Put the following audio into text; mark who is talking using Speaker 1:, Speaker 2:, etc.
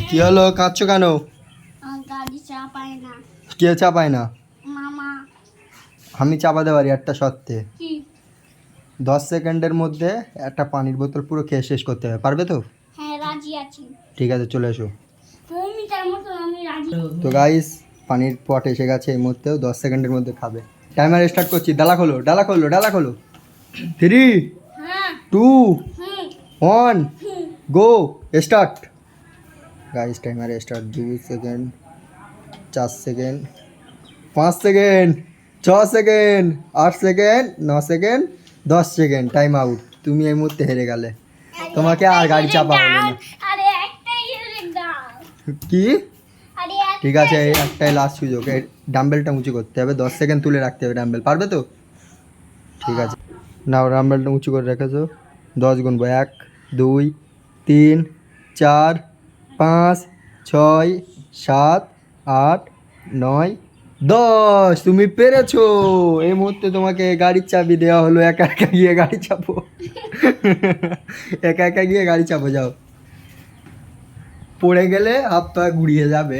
Speaker 1: কি হলো, কাঁদছো কেন?
Speaker 2: গাড়ি চাপায় না
Speaker 1: কে চাপায় না?
Speaker 2: মামা।
Speaker 1: আমি চাপাতে পারি একটা শর্তে।
Speaker 2: কি?
Speaker 1: 10 সেকেন্ডের মধ্যে একটা পানির বোতল পুরো খেয়ে শেষ করতে হবে, পারবে তো?
Speaker 2: হ্যাঁ রাজি আছি।
Speaker 1: ঠিক আছে, চলে এসো।
Speaker 2: মমিটার মতো আমি রাজি।
Speaker 1: তো গাইস, পানির পট এসে গেছে, এই মুহূর্তেও 10 সেকেন্ডের মধ্যে খাবে। টাইমার স্টার্ট করছি। ডালা খোলো, ডালা খোলো, ডালা খোলো। 3
Speaker 2: হ্যাঁ
Speaker 1: 2
Speaker 2: হুম
Speaker 1: 1
Speaker 2: হুম।
Speaker 1: Go start. Guys timer start. 2 second, 4 second, 5 second, 6 second, 8 second, 9 second, 10 second. Time out. তুমি এই মুহূর্তে হেরে গেলে। তোমাকে আর গাড়ি চাপা হলো না।
Speaker 2: আরে একটাই ইউনিক দাও।
Speaker 1: কি?
Speaker 2: আরে
Speaker 1: ঠিক আছে, এই একটাই লাস্ট সুযোগ। এই ডাম্বেলটা উঁচু করতে হবে, 10 সেকেন্ড তুলে রাখতে হবে ডাম্বেল, পারবে তো? ঠিক আছে, নাও ডাম্বেলটা উঁচু করে রেখেছো। 10 গুনবো। 1 2 3 4 5 6 7 8 9 10। তুমি পেরেছো। এই মুহূর্তে তোমাকে গাড়ির চাবি দেওয়া হলো। একা একা গিয়ে গাড়ি চাপো। একা একা গিয়ে গাড়ি চাপো, যাও। পড়ে গেলে হাত পা ঘুরিয়ে যাবে।